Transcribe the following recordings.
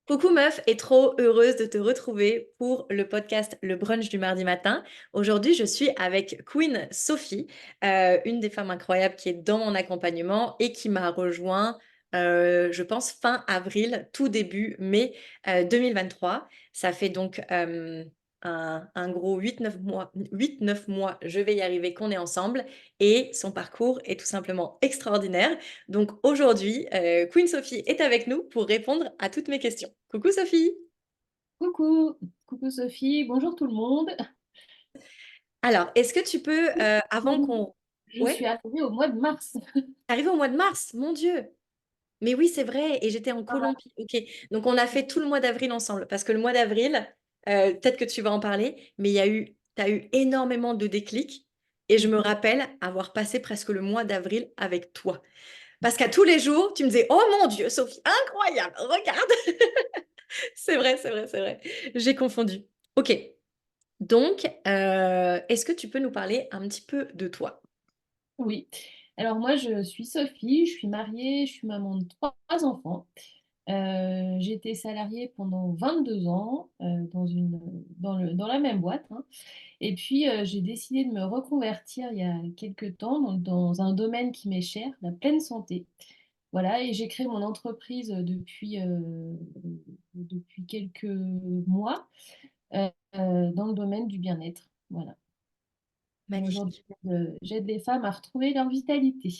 Coucou meuf, et trop heureuse de te retrouver pour le podcast Le Brunch du mardi matin. Aujourd'hui, je suis avec Queen Sophie, une des femmes incroyables qui est dans mon accompagnement et qui m'a rejoint, je pense, fin avril, tout début mai 2023. Ça fait donc un gros 8-9 mois, 8-9 mois, je vais y arriver, qu'on est ensemble et son parcours est tout simplement extraordinaire. Donc aujourd'hui, Queen Sophie est avec nous pour répondre à toutes mes questions. Coucou Sophie! Coucou, coucou Sophie, bonjour tout le monde. Alors, est-ce que tu peux, avant qu'on... Je suis Ouais, arrivée au mois de mars. arrivé au mois de mars, mon Dieu! Mais oui, c'est vrai, et j'étais en Voilà. Colombie. Ok, donc on a fait tout le mois d'avril ensemble, parce que le mois d'avril, peut-être que tu vas en parler, mais t'as eu énormément de déclics, et je me rappelle avoir passé presque le mois d'avril avec toi. Parce qu'à tous les jours, tu me disais, oh mon Dieu, Sophie, incroyable, regarde! C'est vrai, c'est vrai, c'est vrai. J'ai confondu. Ok. Donc, est-ce que tu peux nous parler un petit peu de toi? Oui. Alors moi, je suis Sophie, je suis mariée, je suis maman de trois enfants. J'ai été salariée pendant 22 ans dans la même boîte, hein. Et puis, j'ai décidé de me reconvertir il y a quelques temps dans un domaine qui m'est cher, la pleine santé. Voilà, et j'ai créé mon entreprise depuis quelques mois. Dans le domaine du bien-être. Voilà. Et aujourd'hui, Magnifique. j'aide les femmes à retrouver leur vitalité.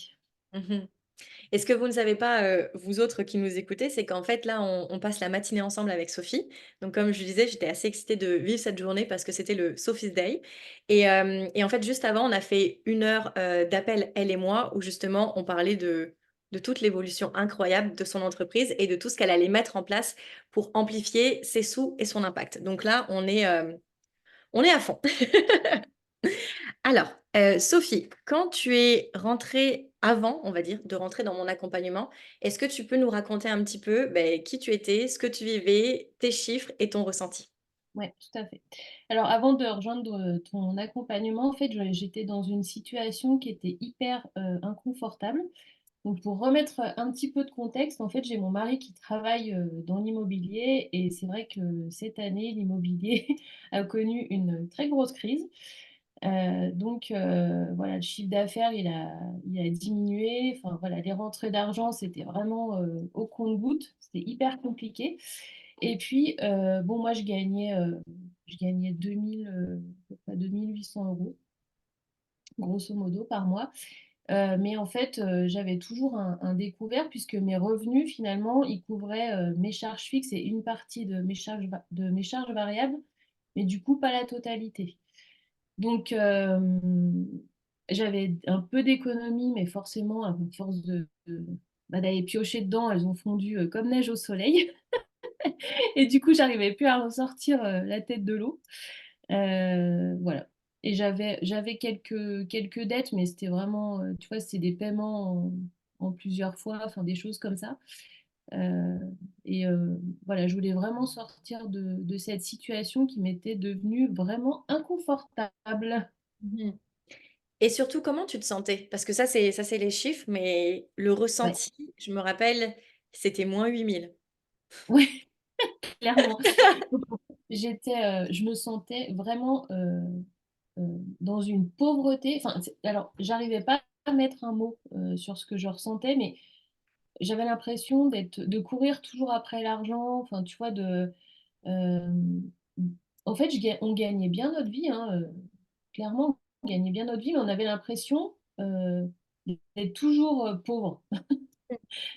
Mhm. Et ce que vous ne savez pas, vous autres qui nous écoutez, c'est qu'en fait, là, on passe la matinée ensemble avec Sophie. Donc, comme je disais, j'étais assez excitée de vivre cette journée parce que c'était le Sophie's Day. Et en fait, juste avant, on a fait 1 heure d'appel, elle et moi, où justement, on parlait de toute l'évolution incroyable de son entreprise et de tout ce qu'elle allait mettre en place pour amplifier ses sous et son impact. Donc là, on est à fond. Alors, Sophie, quand tu es rentrée avant, on va dire, de rentrer dans mon accompagnement, est-ce que tu peux nous raconter un petit peu, beh, qui tu étais, ce que tu vivais, tes chiffres et ton ressenti? Oui, tout à fait. Alors, avant de rejoindre ton accompagnement, en fait, j'étais dans une situation qui était hyper inconfortable. Donc, pour remettre un petit peu de contexte, en fait, j'ai mon mari qui travaille dans l'immobilier et c'est vrai que cette année, l'immobilier a connu une très grosse crise. Voilà, le chiffre d'affaires, il a diminué. Enfin, voilà, les rentrées d'argent, c'était vraiment au compte-gouttes. C'était hyper compliqué. Et puis, bon, moi, je gagnais 2800 euros, grosso modo, par mois. Mais en fait, j'avais toujours un découvert puisque mes revenus, finalement, ils couvraient mes charges fixes et une partie de mes charges variables, mais du coup, pas la totalité. Donc, j'avais un peu d'économie, mais forcément, à force d'aller piocher dedans, elles ont fondu comme neige au soleil. Et du coup, j'arrivais plus à ressortir la tête de l'eau. Voilà. Et j'avais quelques dettes, mais c'était vraiment, tu vois, c'était des paiements en plusieurs fois, enfin des choses comme ça. Euh, voilà, je voulais vraiment sortir de cette situation qui m'était devenue vraiment inconfortable. Mhm. Et surtout, comment tu te sentais? Parce que ça, c'est les chiffres, mais le Ouais, ressenti, je me rappelle, c'était -8 000. ouais, clairement. Je me sentais vraiment dans une pauvreté. Enfin, alors, j'arrivais pas à mettre un mot sur ce que je ressentais, mais j'avais l'impression de courir toujours après l'argent. Enfin, tu vois, euh, en fait, on gagnait bien notre vie, hein, clairement, on gagnait bien notre vie, mais on avait l'impression d'être toujours pauvre.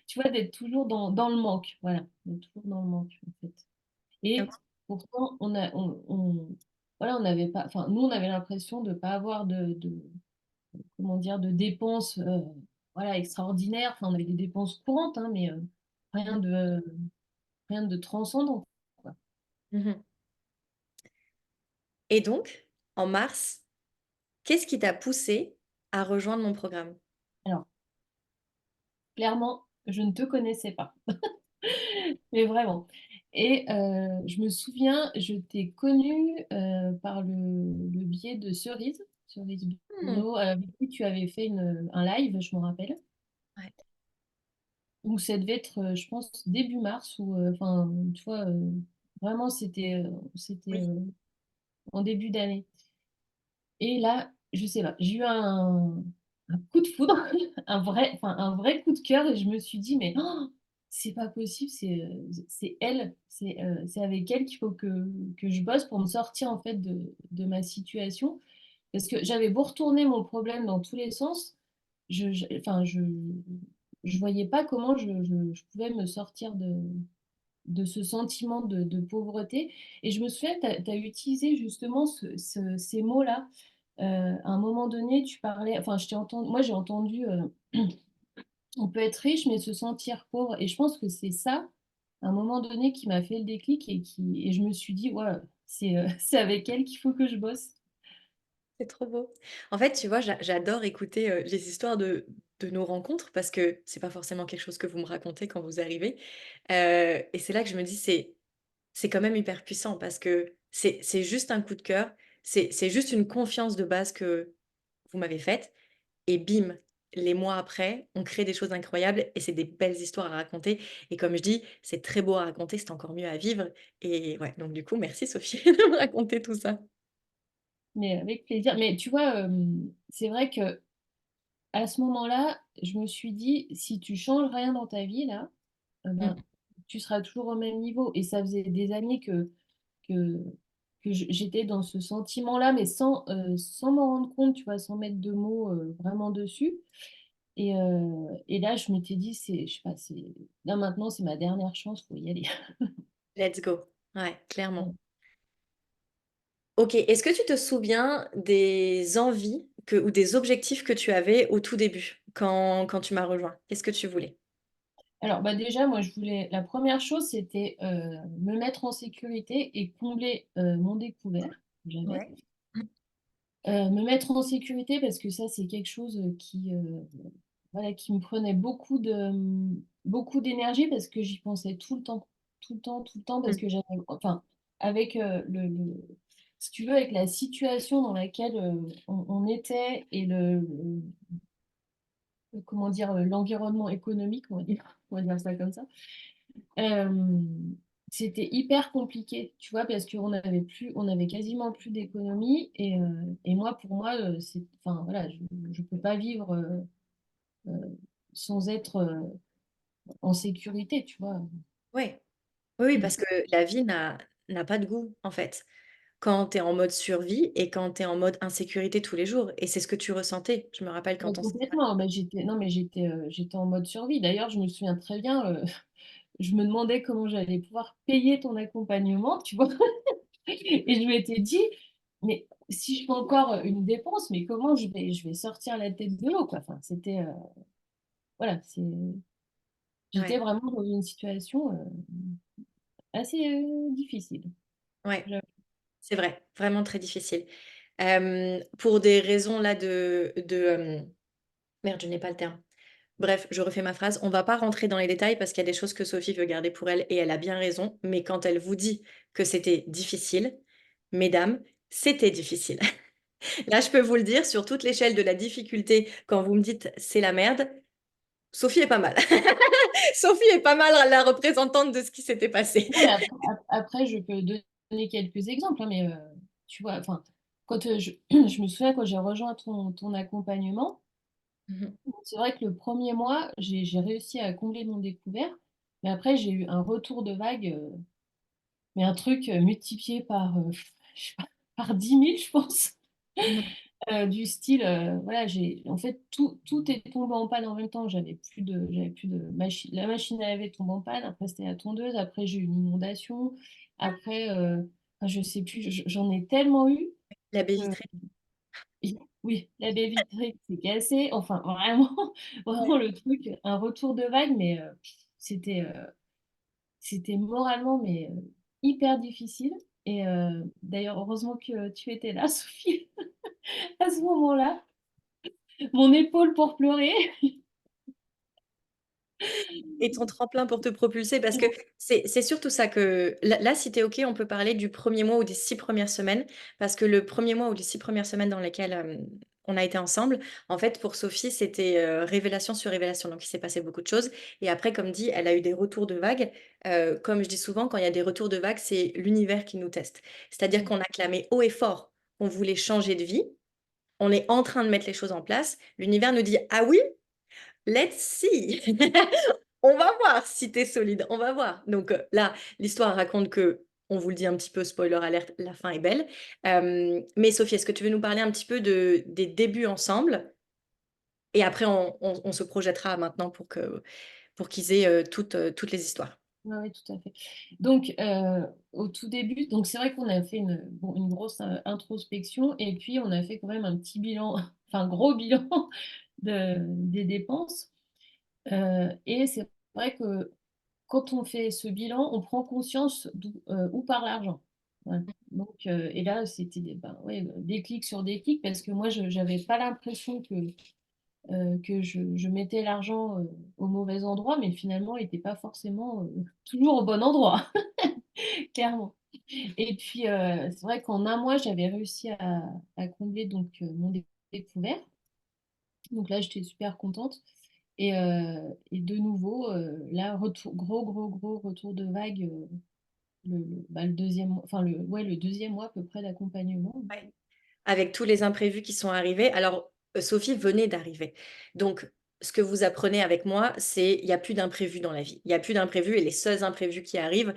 Tu vois, d'être toujours dans le manque. Voilà, d'être toujours dans le manque, en fait. Et pourtant, voilà, on n'avait pas, enfin, nous, on avait l'impression de ne pas avoir comment dire, de dépenses voilà, extraordinaires. Enfin, on avait des dépenses courantes, hein, mais rien de, rien de transcendant, quoi. Mhm. Et donc, en mars, qu'est-ce qui t'a poussé à rejoindre mon programme? Alors, clairement, je ne te connaissais pas, mais vraiment. Et je me souviens, je t'ai connue par le biais de Cerise Hmm. Bruno, avec qui tu avais fait un live, je me rappelle. Ouais. Donc ça devait être, je pense, début mars ou enfin, tu vois, vraiment c'était Oui, en début d'année. Et là, je sais pas, j'ai eu un coup de foudre, un vrai coup de cœur et je me suis dit, mais oh, c'est pas possible, c'est elle, c'est avec elle qu'il faut que je bosse pour me sortir en fait de ma situation. Parce que j'avais beau retourner mon problème dans tous les sens, enfin, je voyais pas comment je pouvais me sortir de ce sentiment de pauvreté. Et je me souviens, tu as utilisé justement ces mots-là. À un moment donné, tu parlais, enfin, moi j'ai entendu, on peut être riche, mais se sentir pauvre. Et je pense que c'est ça, à un moment donné, qui m'a fait le déclic et je me suis dit, voilà, c'est avec elle qu'il faut que je bosse. c'est trop beau. En fait, tu vois, j'adore écouter, les histoires de nos rencontres parce que c'est pas forcément quelque chose que vous me racontez quand vous arrivez, et c'est là que je me dis: C'est quand même hyper puissant parce que c'est juste un coup de cœur, c'est juste une confiance de base que vous m'avez faite et bim, les mois après, on crée des choses incroyables et c'est des belles histoires à raconter et comme je dis, c'est très beau à raconter, c'est encore mieux à vivre et ouais, donc du coup, merci Sophie de me raconter tout ça. Mais avec plaisir. Mais tu vois, c'est vrai que à ce moment-là, je me suis dit, si tu changes rien dans ta vie, là, Mmh. ben, tu seras toujours au même niveau. Et ça faisait des années que, j'étais dans ce sentiment-là, mais sans m'en rendre compte, tu vois, sans mettre de mots vraiment dessus. Et là, je m'étais dit, je sais pas, là maintenant, c'est ma dernière chance, faut y aller. Let's go. Ouais, clairement. OK, est-ce que tu te souviens des envies que ou des objectifs que tu avais au tout début quand tu m'as rejoint? Qu'est-ce que tu voulais? Alors, bah déjà, moi, la première chose, c'était me mettre en sécurité et combler mon découvert que j'avais. Ouais. Me mettre en sécurité parce que ça, c'est quelque chose voilà, qui me prenait beaucoup d'énergie parce que j'y pensais tout le temps, tout le temps, tout le temps, parce Mmh. que j'avais, enfin, avec si tu veux, avec la situation dans laquelle on était et comment dire, l'environnement économique, on va dire ça comme ça, euh, c'était hyper compliqué, tu vois, parce on avait quasiment plus d'économie et moi, pour moi, enfin, voilà, je peux pas vivre euh, sans être en sécurité, tu vois. Ouais. Oui, oui, parce que la vie n'a pas de goût, en fait, quand tu es en mode survie et quand tu es en mode insécurité tous les jours et c'est ce que tu ressentais. Je me rappelle Mais quand on s'est complètement, mais non, mais j'étais en mode survie. D'ailleurs, je me souviens très bien, je me demandais comment j'allais pouvoir payer ton accompagnement, tu vois. Et je m'étais dit, mais si je fais encore une dépense, mais comment je vais sortir la tête de l'eau, quoi. Enfin, voilà, j'étais ouais, vraiment dans une situation assez difficile. ouais, Je- c'est vrai, vraiment très difficile. Pour des raisons là merde, je n'ai pas le terme. Bref, je refais ma phrase. On va pas rentrer dans les détails parce qu'il y a des choses que Sophie veut garder pour elle et elle a bien raison, mais quand elle vous dit que c'était difficile, mesdames, c'était difficile. Là, je peux vous le dire sur toute l'échelle de la difficulté, quand vous me dites: «C'est la merde», Sophie est pas mal. Sophie est pas mal la représentante de ce qui s'était passé. Non, mais après, je peux donner quelques exemples, hein, mais tu vois, enfin, je me souviens quand j'ai rejoint ton accompagnement, Mmh mh. c'est vrai que le premier mois, j'ai réussi à combler mon découvert, mais après, j'ai eu un retour de vague, mais un truc multiplié par, je sais pas, par 10 000, je pense. Mmh. Du style, voilà, en fait, tout est tombé en panne en même temps. J'avais plus de machine. La machine à laver tombe en panne. Après, c'était la tondeuse. Après, j'ai eu une inondation. Après, enfin, je sais plus. J'en ai tellement eu La baie que, vitrée. oui, la baie vitrée qui s'est cassée. Enfin, vraiment, Ouais. vraiment le truc, un retour de vague, mais c'était, euh, c'était moralement, mais hyper difficile. Et d'ailleurs, heureusement que tu étais là, Sophie, à ce moment-là. Mon épaule pour pleurer. Et ton tremplin pour te propulser parce que c'est surtout ça que là, si tu es OK, on peut parler du 1er mois ou des 6 premières semaines parce que le 1er mois ou les 6 premières semaines dans lesquelles, on a été ensemble. En fait, pour Sophie, c'était, révélation sur révélation, donc il s'est passé beaucoup de choses et après, comme dit, elle a eu des retours de vagues. Comme je dis souvent, quand il y a des retours de vagues, c'est l'univers qui nous teste. C'est-à-dire qu'on a clamé haut et fort qu'on voulait changer de vie. On est en train de mettre les choses en place. L'univers nous dit: «Ah oui? Let's see! On va voir si tu es solide, on va voir». Donc, là, l'histoire raconte que on vous le dit un petit peu, spoiler alert, la fin est belle. Mais Sophie, est-ce que tu veux nous parler un petit peu des débuts ensemble? Et après on se projettera maintenant pour qu'ils aient, toutes les histoires. Ouais, ouais, tout à fait. Donc, au tout début, donc c'est vrai qu'on a fait une grosse, introspection et puis on a fait quand même un petit bilan, enfin gros bilan des dépenses. Et c'est vrai que quand on fait ce bilan, on prend conscience où part l'argent. Voilà. Donc, et là, c'était ouais, déclic sur déclic parce que moi, je n'avais pas l'impression que je mettais l'argent au mauvais endroit, mais finalement, il n'était pas forcément toujours au bon endroit, clairement. Et puis, c'est vrai qu'en un mois, j'avais réussi à combler donc, mon découvert. Donc là, j'étais super contente. Et de nouveau, là, gros retour de vague le deuxième, enfin ouais, le deuxième mois à peu près d'accompagnement. Ouais. Avec tous les imprévus qui sont arrivés. Alors, Sophie venait d'arriver. Donc, ce que vous apprenez avec moi, c'est il y a plus d'imprévus dans la vie. Il y a plus d'imprévus et les seuls imprévus qui arrivent,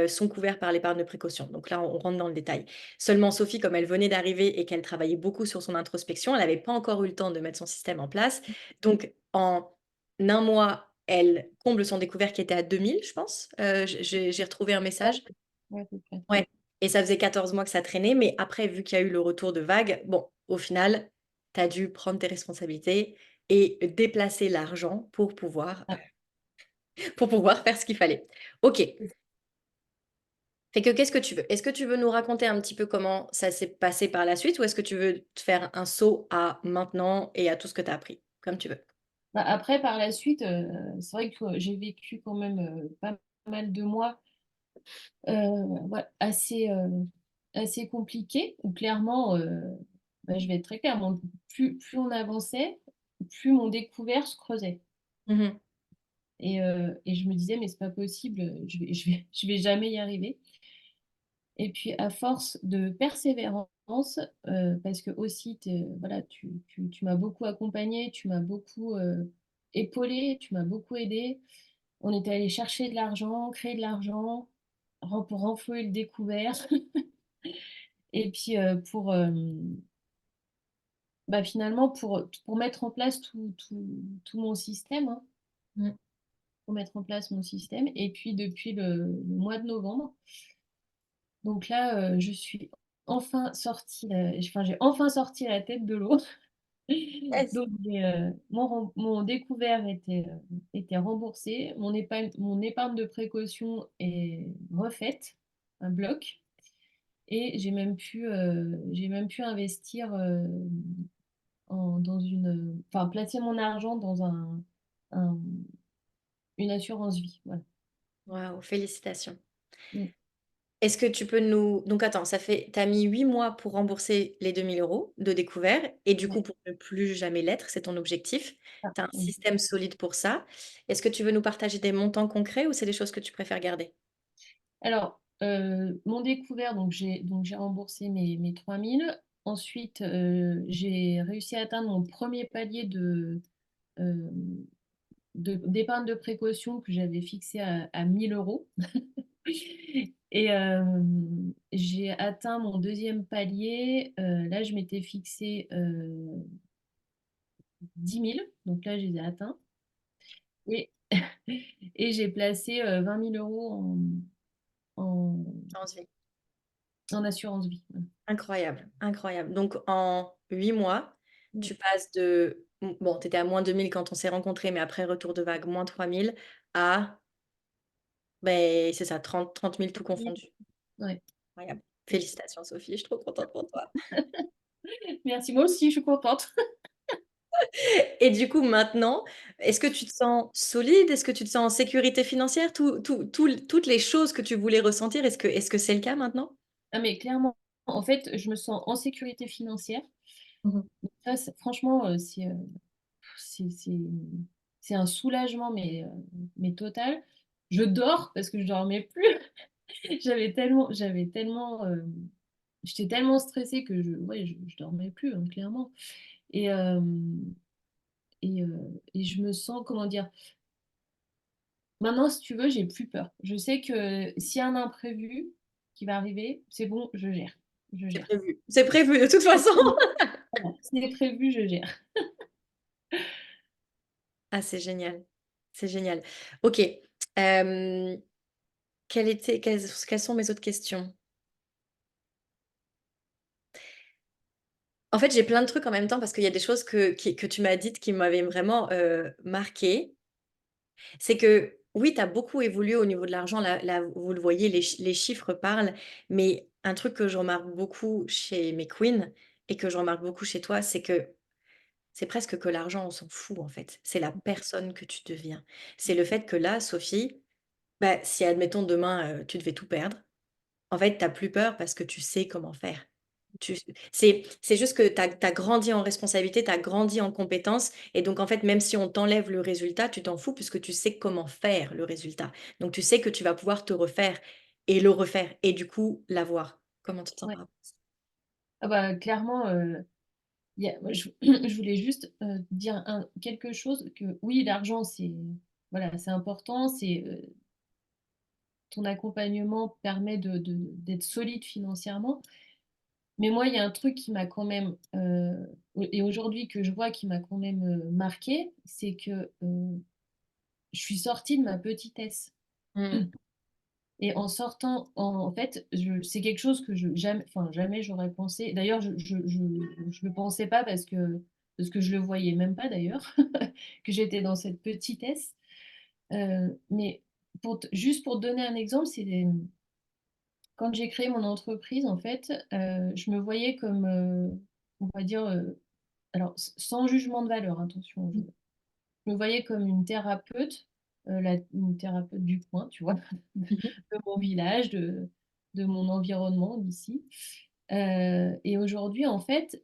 sont couverts par l'épargne de précaution. Donc là, on rentre dans le détail. Seulement Sophie, comme elle venait d'arriver et qu'elle travaillait beaucoup sur son introspection, elle n'avait pas encore eu le temps de mettre son système en place. Donc en un mois, elle comble son découvert qui était à 2 000, je pense. J'ai retrouvé un message. Ouais, à peu près. Ouais, et ça faisait 14 mois que ça traînait, mais après, vu qu'il y a eu le retour de vague, bon, au final, tu as dû prendre tes responsabilités et déplacer l'argent Ah, pour pouvoir faire ce qu'il fallait. OK. Fait que qu'est-ce que tu veux? Est-ce que tu veux nous raconter un petit peu comment ça s'est passé par la suite ou est-ce que tu veux te faire un saut à maintenant et à tout ce que tu as appris? Comme tu veux. bah, après, par la suite, c'est vrai que j'ai vécu quand même pas mal de mois ouais, assez compliqués, où clairement, bah, je vais être très claire, plus on avançait, plus mon découvert se creusait. Mmh. Et je me disais, mais c'est pas possible, je vais jamais y arriver. Et puis, à force de persévérance, parce que aussi, voilà, tu m'as beaucoup accompagnée, tu m'as beaucoup épaulée, tu m'as beaucoup aidée. On était allé chercher de l'argent, créer de l'argent, pour renflouer le découvert. Et puis, bah, finalement, pour mettre en place tout mon système, hein, Mmh. pour mettre en place mon système. Et puis, depuis le mois de novembre, donc là, je suis enfin sortie, enfin, j'ai enfin sorti la tête de l'eau. Yes. Donc mon découvert était remboursé, mon épargne de précaution est refaite, un bloc, et j'ai même pu investir enfin placer mon argent dans un- une assurance vie. Voilà. Waouh, félicitations. Mm. Est-ce que tu peux nous donc attends, ça fait tu as mis 8 mois pour rembourser les 2 000 € de découvert et du coup Ouais. pour ne plus jamais l'être, c'est ton objectif. Ah, Tu as un mm. système solide pour ça. Est-ce que tu veux nous partager des montants concrets ou c'est des choses que tu préfères garder? Alors, mon découvert, donc j'ai remboursé mes 3 000. Ensuite, j'ai réussi à atteindre mon premier palier euh, d'épargne de précaution que j'avais fixé à 1 000 €. Et j'ai atteint mon deuxième palier. Là, je m'étais fixé 10 000. Donc là, je les ai atteints. Et, et j'ai placé 20 000 € en, Envie. en assurance vie. Incroyable, incroyable. Donc en 8 mois, Voilà. tu passes de bon, tu étais à -2 000 quand on s'est rencontrés, mais après retour de vague, -3 000 à beh, c'est ça, 30 000 tout confondu. Ouais. Incroyable. Félicitations Sophie, je suis trop contente pour toi. Merci, moi aussi, je suis contente. Et du coup, maintenant, est-ce que tu te sens solide? Est-ce que tu te sens en sécurité financière? Toutes les choses que tu voulais ressentir, est-ce que c'est le cas maintenant? Ah, mais clairement, en fait, je me sens en sécurité financière. Mhm. Ça, franchement, c'est, c'est, c'est un soulagement, mais total. Je dors parce que je dormais plus. J'étais tellement stressée que ouais, je dormais plus, hein, clairement. Et, euh, et je me sens, comment dire, maintenant, si tu veux, j'ai plus peur. Je sais que s'il y a un imprévu qui va arriver, c'est bon, je gère. Je C'est gère. prévu. C'est prévu de toute façon. Voilà, c'est prévu, je gère. Ah, c'est génial. C'est génial. Ok. Quelles sont mes autres questions? En fait, j'ai plein de trucs en même temps parce qu'il y a des choses que tu m'as dites qui m'avaient vraiment marqué. C'est que oui, tu as beaucoup évolué au niveau de l'argent. Là, vous le voyez, les chiffres parlent. Mais un truc que je remarque beaucoup chez mes queens et que je remarque beaucoup chez toi, c'est que c'est presque que l'argent, on s'en fout en fait. C'est la personne que tu deviens. C'est le fait que là, Sophie, bah, si admettons demain, tu devais tout perdre, en fait, tu as plus peur parce que tu sais comment faire. C'est juste que tu as grandi en responsabilité, tu as grandi en compétences et donc en fait, même si on t'enlève le résultat, tu t'en fous puisque tu sais comment faire le résultat. Donc tu sais que tu vas pouvoir te refaire et le refaire et du coup l'avoir. Comment tu te sens Ouais. par rapport à ça? Ah bah, clairement, moi, je voulais juste dire quelque chose que oui, l'argent, voilà, c'est important, ton accompagnement permet d'être solide financièrement. Mais moi, il y a un truc qui m'a quand même, et aujourd'hui que je vois qui m'a quand même marqué, c'est que je suis sortie de ma petitesse. Mmh. Et en sortant, en fait, c'est quelque chose que jamais, enfin, jamais j'aurais pensé. D'ailleurs, je le pensais pas parce que je le voyais même pas d'ailleurs, que j'étais dans cette petitesse. Mais juste pour donner un exemple, quand j'ai créé mon entreprise, en fait, je me voyais comme, on va dire, alors sans jugement de valeur, attention, je me voyais comme une thérapeute, une thérapeute du coin, tu vois, Mmh. de mon village, de mon environnement d'ici. Et aujourd'hui, en fait,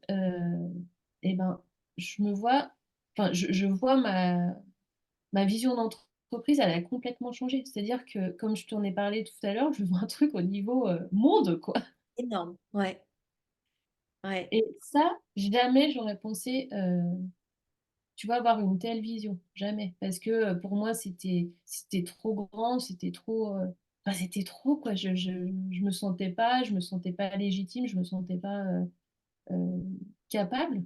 eh ben, je me vois, enfin, je vois ma vision d'entreprise, elle a complètement changé. C'est-à-dire que, comme je t'en ai parlé tout à l'heure, je vois un truc au niveau monde, quoi. Énorme. Ouais, ouais. Et ça, jamais j'aurais pensé, tu vois, avoir une telle vision. Jamais. Parce que pour moi, c'était trop grand, c'était trop, quoi. Je me sentais pas légitime, je me sentais pas euh, capable.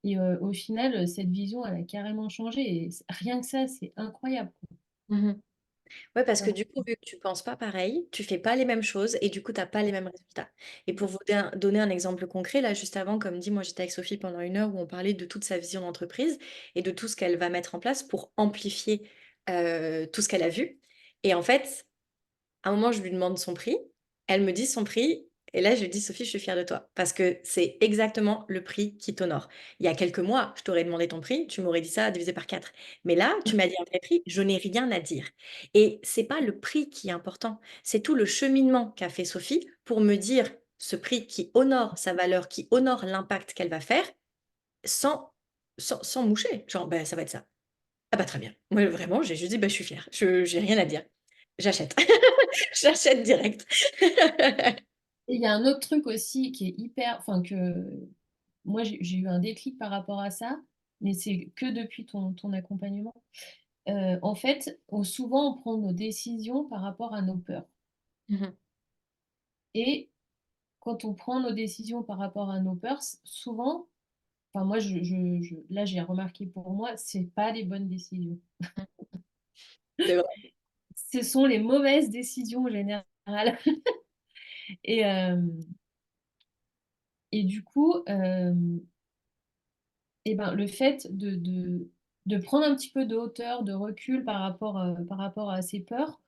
Et au final, cette vision, elle a carrément changé. Et rien que ça, c'est incroyable, Mmh. Ouais, parce que quoi. du coup, vu que tu penses pas pareil, tu fais pas les mêmes choses et du coup, tu as pas les mêmes résultats. Et pour vous donner un exemple concret, là, juste avant, comme dit, moi, j'étais avec Sophie pendant 1 heure où on parlait de toute sa vision d'entreprise et de tout ce qu'elle va mettre en place pour amplifier tout ce qu'elle a vu. Et en fait, à un moment, je lui demande son prix. Elle me dit son prix. Et là, je lui dis, Sophie, je suis fière de toi. Parce que c'est exactement le prix qui t'honore. Il y a quelques mois, je t'aurais demandé ton prix. Tu m'aurais dit ça divisé par 4. Mais là, tu m'as dit un vrai prix. Je n'ai rien à dire. Et c'est pas le prix qui est important. C'est tout le cheminement qu'a fait Sophie pour me dire ce prix qui honore sa valeur, qui honore l'impact qu'elle va faire sans, sans moucher. Genre, ben, ça va être ça. Ah bah très bien. Moi, vraiment, j'ai juste dit, bah, je suis fière. J'ai rien à dire. J'achète. J'achète direct. Et il y a un autre truc aussi qui est hyper, enfin que moi j'ai eu un déclic par rapport à ça, mais c'est que depuis ton accompagnement. En fait, souvent on prend nos décisions par rapport à nos peurs. Mhm. Et quand on prend nos décisions par rapport à nos peurs, souvent, enfin moi là j'ai remarqué pour moi, c'est pas les bonnes décisions. C'est vrai. Ce sont les mauvaises décisions en général. Et, euh, et du coup, et ben, le fait de prendre un petit peu de hauteur, de recul par rapport à ces peurs,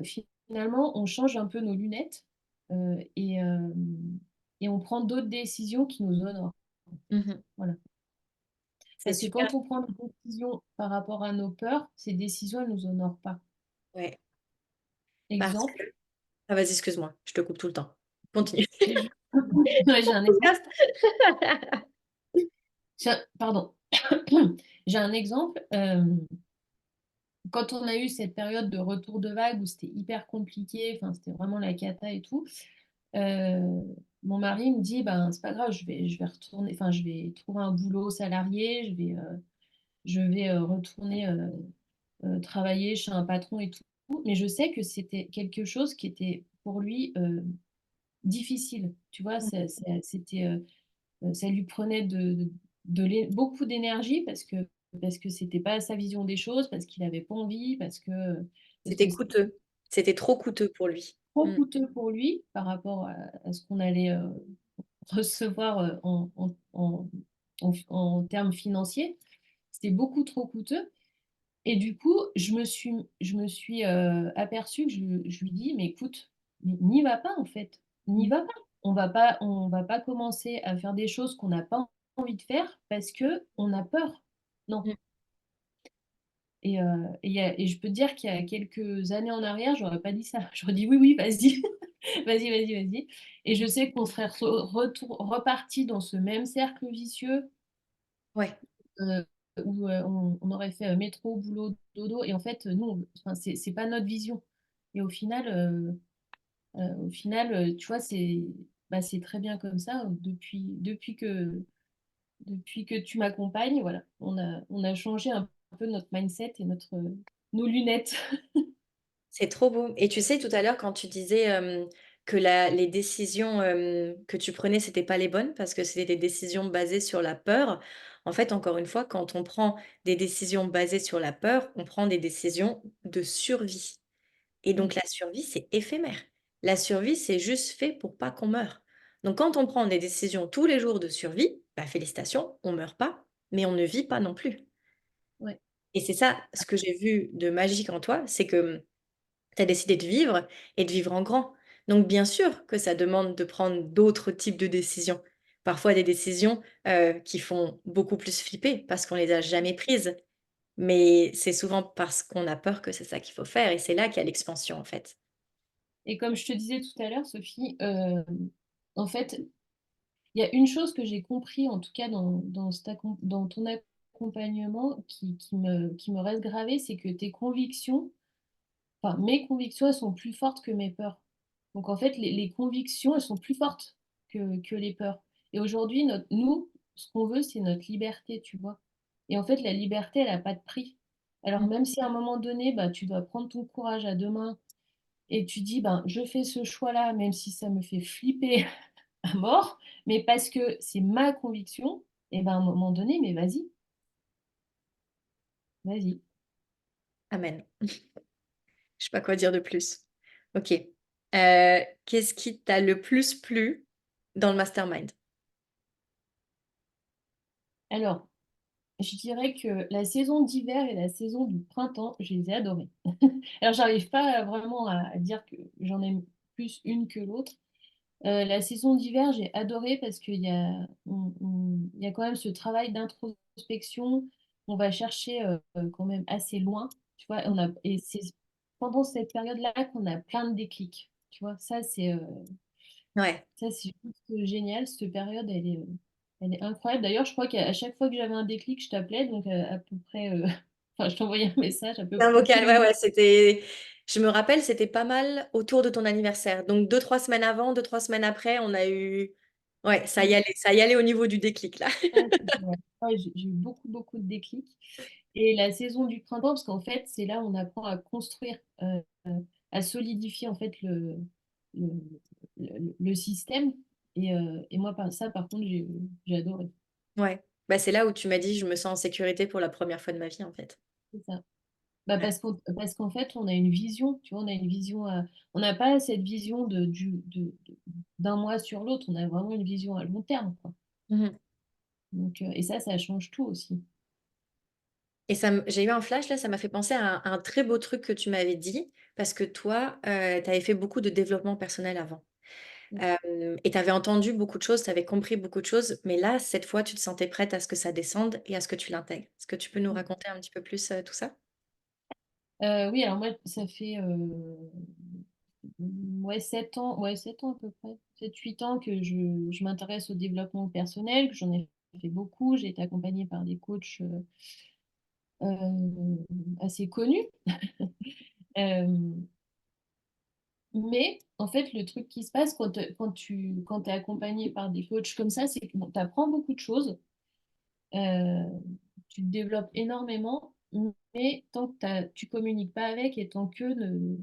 finalement, on change un peu nos lunettes et on prend d'autres décisions qui nous honorent. Mhm. Voilà. C'est Parce que super. quand on prend des décisions par rapport à nos peurs, ces décisions, elles ne nous honorent pas. Ouais. Parce que... Exemple, Ah, vas-y, excuse-moi, je te coupe tout le temps. Continue. j'ai ju- ouais, j'ai un exemple. Pardon. J'ai un exemple. Quand on a eu cette période de retour de vague où c'était hyper compliqué, enfin, c'était vraiment la cata et tout, euh, mon mari me dit, ben, c'est pas grave, je vais retourner, enfin, je vais trouver un boulot salarié, je vais retourner travailler chez un patron et tout. Mais je sais que c'était quelque chose qui était pour lui difficile. Tu vois, ça lui prenait beaucoup d'énergie parce que c'était pas sa vision des choses, parce qu'il avait pas envie, parce que C'était c'était coûteux. C'était trop coûteux pour lui. trop Mm. coûteux pour lui par rapport à ce qu'on allait recevoir en termes financiers. C'était beaucoup trop coûteux. Et du coup, je me suis aperçue que je lui dis, mais écoute, mais n'y va pas en fait, n'y Mm. va pas. On va pas commencer à faire des choses qu'on n'a pas envie de faire parce que on a peur. Non. Mm. Et je peux te dire qu'il y a quelques années en arrière, j'aurais pas dit ça. J'aurais dit oui, oui, vas-y, vas-y, vas-y, vas-y. Et je sais qu'on serait reparti dans ce même cercle vicieux Ouais, euh, où on aurait fait métro, boulot, dodo. Et en fait, nous, enfin, c'est pas notre vision. Et au final, tu vois, c'est très bien comme ça. Depuis que tu m'accompagnes, voilà, on a changé un peu notre mindset et nos lunettes. c'est trop beau. Et tu sais, tout à l'heure, quand tu disais que les décisions que tu prenais, c'était pas les bonnes parce que c'était des décisions basées sur la peur. En fait, encore une fois, quand on prend des décisions basées sur la peur, on prend des décisions de survie. Et donc la survie, c'est éphémère. La survie, c'est juste fait pour pas qu'on meure. Donc quand on prend des décisions tous les jours de survie, bah, félicitations, on meurt pas, mais on ne vit pas non plus. Ouais. Et c'est ça, ce que j'ai vu de magique en toi, c'est que tu as décidé de vivre et de vivre en grand. Donc bien sûr que ça demande de prendre d'autres types de décisions. Parfois des décisions qui font beaucoup plus flipper parce qu'on les a jamais prises. Mais c'est souvent parce qu'on a peur que c'est ça qu'il faut faire. Et c'est là qu'il y a l'expansion en fait. Et comme je te disais tout à l'heure, Sophie, en fait, il y a une chose que j'ai compris, en tout cas dans ton accompagnement, qui me reste gravée, c'est que tes convictions, enfin, mes convictions, elles sont plus fortes que mes peurs. Donc, en fait, les convictions, elles sont plus fortes que les peurs. Et aujourd'hui, nous, ce qu'on veut, c'est notre liberté, tu vois. Et en fait, la liberté, elle n'a pas de prix. Alors, même si à un moment donné, bah, tu dois prendre ton courage à deux mains et tu dis, ben, je fais ce choix-là, même si ça me fait flipper à mort, mais parce que c'est ma conviction, et ben, à un moment donné, mais vas-y, vas-y. Amen. Je sais pas quoi dire de plus. Ok. Qu'est-ce qui t'a le plus plu dans le mastermind? Alors, je dirais que la saison d'hiver et la saison du printemps, je les ai adorées. Alors, j'arrive pas vraiment à dire que j'en aime plus une que l'autre. La saison d'hiver, j'ai adoré parce il y a quand même ce travail d'introspection. On va chercher quand même assez loin. Tu vois, et c'est pendant cette période-là qu'on a plein de déclics. Tu vois, Ouais. ça, c'est juste génial. Cette période, elle est incroyable. D'ailleurs, je crois qu'à chaque fois que j'avais un déclic, je t'appelais. Donc, à peu près, enfin, je t'envoyais un message à peu Un près tous vocal, les ouais, jours. ouais, c'était. Je me rappelle, c'était pas mal autour de ton anniversaire. Donc 2, 3 semaines avant, 2, 3 semaines après, on a eu. Ouais, ça y allait au niveau du déclic là. Ouais, ouais. Ouais, j'ai eu beaucoup, beaucoup de déclics. Et la saison du printemps, parce qu'en fait, c'est là où on apprend à construire, à solidifier en fait le, le système. Et moi, ça, par contre, j'ai adoré. Ouais. Bah, c'est là où tu m'as dit, je me sens en sécurité pour la première fois de ma vie, en fait. C'est ça. Bah, Ouais. parce qu'en fait, on a une vision, tu vois, on a une vision, on n'a pas cette vision d'un mois sur l'autre, on a vraiment une vision à long terme, quoi. Mhm. Donc, et ça change tout aussi. Et j'ai eu un flash là, ça m'a fait penser à un très beau truc que tu m'avais dit, parce que toi, tu avais fait beaucoup de développement personnel avant. Et tu avais entendu beaucoup de choses, tu avais compris beaucoup de choses, mais là, cette fois, tu te sentais prête à ce que ça descende et à ce que tu l'intègres. Est-ce que tu peux nous raconter un petit peu plus tout ça? Oui, alors moi, ça fait ouais, 7 ans à peu près, 7 8 ans que je m'intéresse au développement personnel, que j'en ai fait beaucoup. J'ai été accompagnée par des coachs assez connus. Euh, mais en fait, le truc qui se passe quand tu es accompagné par des coachs comme ça, c'est que tu apprends beaucoup de choses, euh, tu te développes énormément, mais tant que tu communiques pas avec et tant que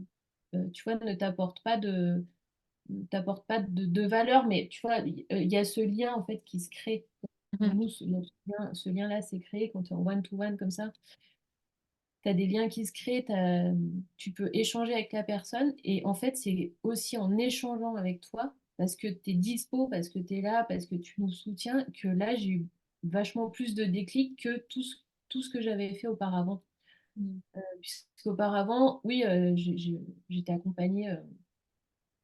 tu vois, ne t'apporte pas de valeur, mais tu vois, il y a ce lien en fait qui se crée. Mhm. Nous, ce lien-là s'est créé quand tu es en one-to-one comme ça. Tu as des liens qui se créent, tu peux échanger avec la personne. Et en fait, c'est aussi en échangeant avec toi, parce que tu es dispo, parce que tu es là, parce que tu nous soutiens, que là, j'ai eu vachement plus de déclic que tout ce que j'avais fait auparavant. Mhm. Puisqu'auparavant, oui, j'étais accompagnée,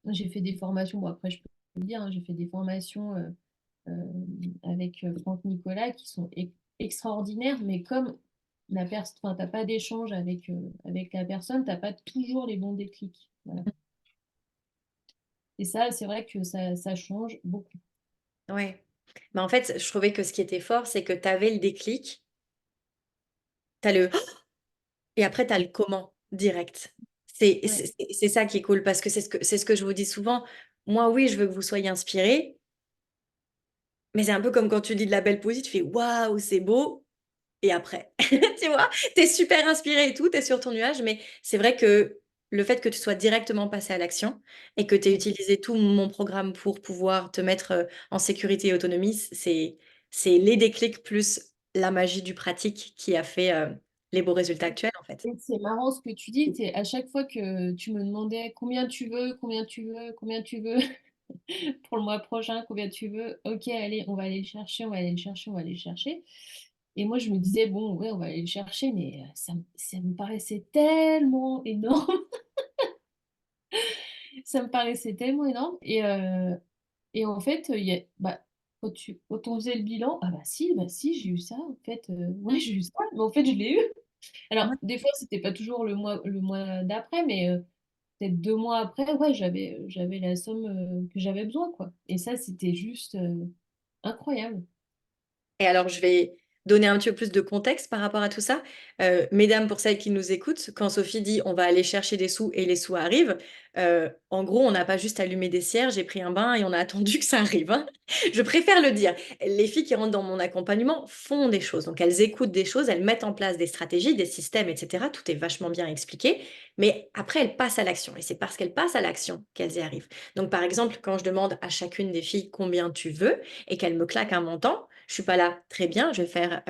j'ai fait des formations, bon après je peux le dire, hein, j'ai fait des formations euh, avec Franck Nicolas qui sont extraordinaires, mais comme t'as pas d'échange avec la personne, t'as pas toujours les bons déclics. Voilà. Et ça, c'est vrai que ça change beaucoup. Ouais. Mais en fait, je trouvais que ce qui était fort, c'est que tu avais le déclic, tu as le et après tu as le comment direct. Ouais. C'est ça qui est cool parce que c'est ce que je vous dis souvent. Moi, oui, je veux que vous soyez inspirés, mais c'est un peu comme quand tu lis de la belle poésie, tu fais waouh, c'est beau. Et après, tu vois, t'es super inspiré et tout, t'es sur ton nuage, mais c'est vrai que le fait que tu sois directement passé à l'action et que tu aies Ouais. utilisé tout mon programme pour pouvoir te mettre en sécurité et autonomie, c'est les déclics plus la magie du pratique qui a fait les beaux résultats actuels, en fait. Et c'est marrant ce que tu dis, c'est à chaque fois que tu me demandais combien tu veux, combien tu veux, combien tu veux pour le mois prochain, combien tu veux, ok, allez, on va aller le chercher, on va aller le chercher, on va aller le chercher. Et moi, je me disais, bon, ouais, on va aller le chercher, mais ça me paraissait tellement énorme. Ça me paraissait tellement énorme. Et en fait, bah, quand on faisait le bilan, ah bah si, j'ai eu ça. En fait, ouais, j'ai eu ça, mais en fait, je l'ai eu. Alors, Ouais. des fois, c'était pas toujours le mois d'après, mais peut-être 2 mois après, ouais, j'avais la somme que j'avais besoin, quoi. Et ça, c'était juste incroyable. Et alors, je vais donner un petit peu plus de contexte par rapport à tout ça. Mesdames, pour celles qui nous écoutent, quand Sophie dit on va aller chercher des sous et les sous arrivent, en gros, on n'a pas juste allumé des cierges, j'ai pris un bain et on a attendu que ça arrive, hein. Je préfère le dire. Les filles qui rentrent dans mon accompagnement font des choses. Donc, elles écoutent des choses, elles mettent en place des stratégies, des systèmes, etc. Tout est vachement bien expliqué. Mais après, elles passent à l'action. Et c'est parce qu'elles passent à l'action qu'elles y arrivent. Donc, par exemple, quand je demande à chacune des filles combien tu veux et qu'elles me claquent un montant, je suis pas là, très bien, je vais faire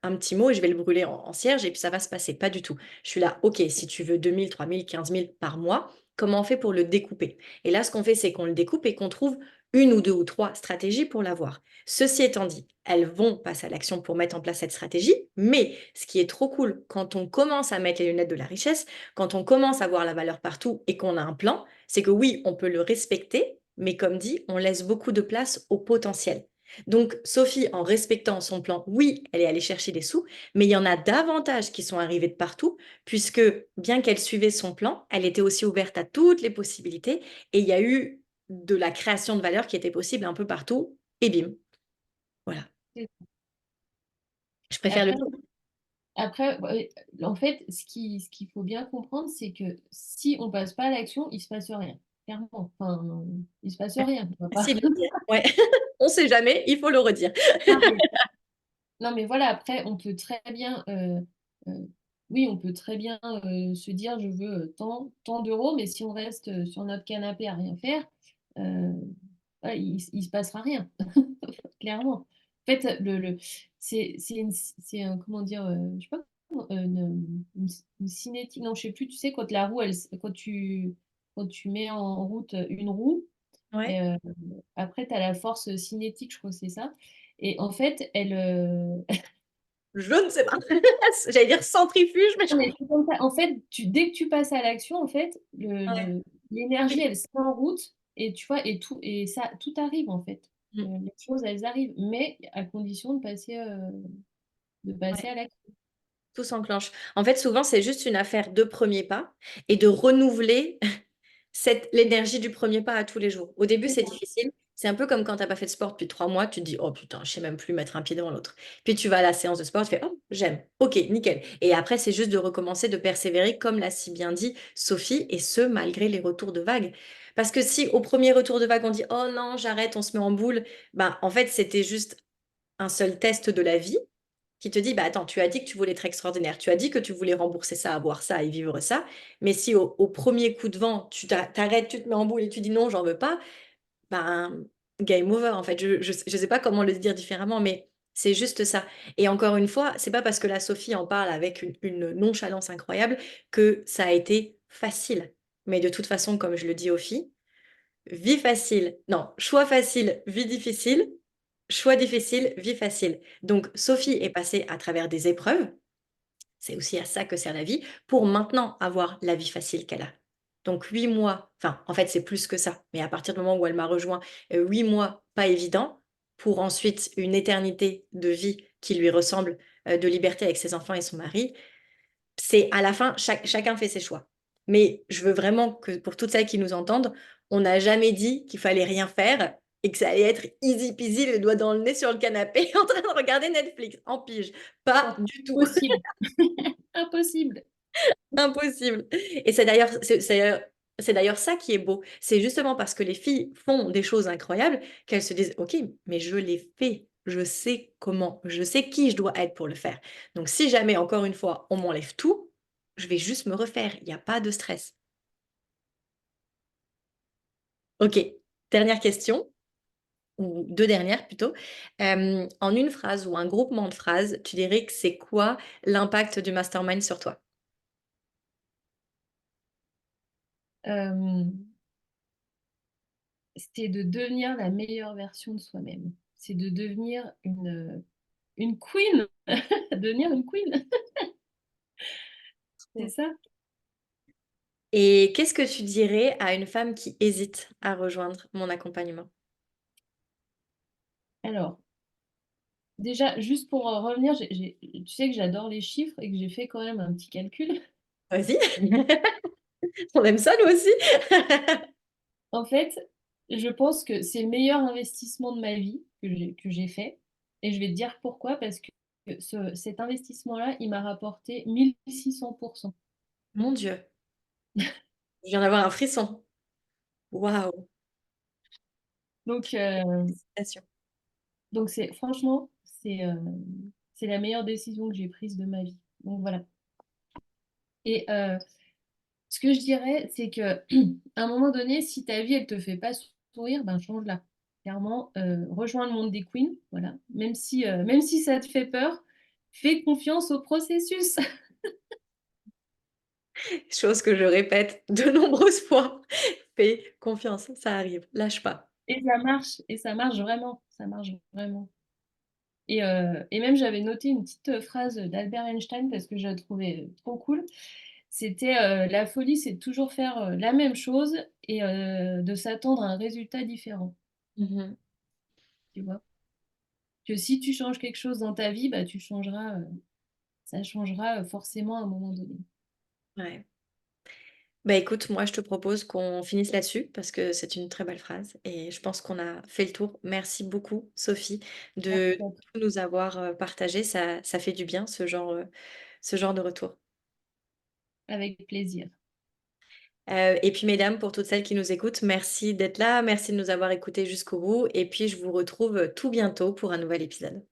un petit mot et je vais le brûler en cierge et puis ça va se passer. Pas du tout. Je suis là, ok, si tu veux 2000, 3000, 15 000 par mois, comment on fait pour le découper? Et là, ce qu'on fait, c'est qu'on le découpe et qu'on trouve une ou deux ou trois stratégies pour l'avoir. Ceci étant dit, elles vont passer à l'action pour mettre en place cette stratégie, mais ce qui est trop cool, quand on commence à mettre les lunettes de la richesse, quand on commence à voir la valeur partout et qu'on a un plan, c'est que oui, on peut le respecter, mais comme dit, on laisse beaucoup de place au potentiel. Donc, Sophie, en respectant son plan, oui, elle est allée chercher des sous, mais il y en a davantage qui sont arrivés de partout, puisque bien qu'elle suivait son plan, elle était aussi ouverte à toutes les possibilités, et il y a eu de la création de valeur qui était possible un peu partout, et bim, voilà. Je préfère le Après, dire. ouais, en fait, ce qu'il faut bien comprendre, c'est que si on passe pas à l'action, il se passe rien. Clairement. Enfin, il se passe rien. On va pas. Merci de le dire. Ouais. On sait jamais, il faut le redire. Non, mais voilà, après, on peut très bien, euh, oui, on peut très bien se dire, je veux tant d'euros, mais si on reste sur notre canapé à rien faire, euh, voilà, il se passera rien, clairement. En fait, c'est un, comment dire, je sais pas, une cinétique, non, je sais plus, tu sais, quand la roue, quand tu mets en route une roue, Ouais. et, après, tu as la force cinétique, je crois que c'est ça. Et en fait, Je ne sais pas. J'allais dire centrifuge, mais je non, crois. mais c'est comme ça. En fait, dès que tu passes à l'action, en fait, Ouais. l'énergie, Oui. elle se met en route et tu vois, et ça, tout arrive en fait. Mm. Les choses, elles arrivent, mais à condition de passer Ouais. à l'action. Tout s'enclenche. En fait, souvent, c'est juste une affaire de premier pas et de renouveler l'énergie du premier pas à tous les jours. Au début, C'est c'est ça. difficile. C'est un peu comme quand tu as pas fait de sport depuis 3 mois, tu te dis: «Oh putain, je sais même plus mettre un pied devant l'autre». Puis tu vas à la séance de sport, tu fais: «Oh, j'aime, OK, nickel» et après c'est juste de recommencer, de persévérer comme l'a si bien dit Sophie et ce malgré les retours de vagues. Parce que si au premier retour de vague on dit: «Oh non, j'arrête, on se met en boule», ben, en fait, c'était juste un seul test de la vie qui te dit: «Bah, attends, tu as dit que tu voulais être extraordinaire, tu as dit que tu voulais rembourser ça, avoir ça et vivre ça, mais si au 1er coup de vent, tu arrêtes, tu te mets en boule et tu dis: "Non, j'en veux pas", ben, game over, en fait. Je sais pas comment le dire différemment, mais c'est juste ça et encore une fois, c'est pas parce que la Sophie en parle avec une nonchalance incroyable que ça a été facile. Mais de toute façon, comme je le dis aux filles, vie facile non, choix facile, vie difficile, choix difficile, vie facile. Donc Sophie est passée à travers des épreuves, c'est aussi à ça que sert la vie, pour maintenant avoir la vie facile qu'elle a. Donc 8 mois, enfin, en fait, c'est plus que ça, mais à partir du moment où elle m'a rejoint, 8 mois pas évident, pour ensuite une éternité de vie qui lui ressemble, de liberté avec ses enfants et son mari. C'est à la fin, chacun fait ses choix. Mais je veux vraiment que pour toutes celles qui nous entendent, on n'a jamais dit qu'il fallait rien faire et que ça allait être easy peasy, le doigt dans le nez sur le canapé en train de regarder Netflix en pige. Pas du tout. Impossible. Impossible. Impossible et c'est d'ailleurs ça qui est beau. C'est justement parce que les filles font des choses incroyables qu'elles se disent: «OK, mais je l'ai fait, je sais comment, je sais qui je dois être pour le faire. Donc si jamais encore une fois on m'enlève tout, je vais juste me refaire, il y a pas de stress». OK, dernière question ou 2 dernières plutôt. En une phrase ou un groupement de phrases, tu dirais que c'est quoi l'impact du mastermind sur toi? Hem, c'est de devenir la meilleure version de soi-même. C'est de devenir une queen, devenir une queen, c'est ça. Et qu'est-ce que tu dirais à une femme qui hésite à rejoindre mon accompagnement? Alors, déjà, juste pour, revenir, tu sais que j'adore les chiffres et que j'ai fait quand même un petit calcul. Vas-y, on aime ça nous aussi. En fait, je pense que c'est le meilleur investissement de ma vie que j'ai fait et je vais te dire pourquoi, parce que cet investissement-là, il m'a rapporté 1600%. Mon Dieu, je viens d'avoir un frisson. Waouh! Donc Félicitations. donc c'est franchement, c'est la meilleure décision que j'ai prise de ma vie. Donc voilà et ce que je dirais, c'est qu'à un moment donné, si ta vie, elle te fait pas sourire, ben change-la. Clairement, rejoins le monde des queens, voilà. Même si ça te fait peur, fais confiance au processus. Chose que je répète de nombreuses fois. Fais confiance, ça arrive, lâche pas. Et ça marche vraiment, ça marche vraiment. Et même j'avais noté une petite, phrase d'Albert Einstein parce que je la trouvais, trop cool. C'était, «La folie, c'est de toujours faire, la même chose et de s'attendre à un résultat différent», Mmh mh. tu vois? Que si tu changes quelque chose dans ta vie, bah, ça changera, forcément à un moment donné. Ouais. Bah, écoute, moi, je te propose qu'on finisse là-dessus parce que c'est une très belle phrase et je pense qu'on a fait le tour. Merci beaucoup, Sophie, de Merci à toi, tout nous avoir, partagé. Ça fait du bien ce genre de retour. avec plaisir. Et puis mesdames, pour toutes celles qui nous écoutent, merci d'être là, merci de nous avoir écoutés jusqu'au bout et puis je vous retrouve tout bientôt pour un nouvel épisode.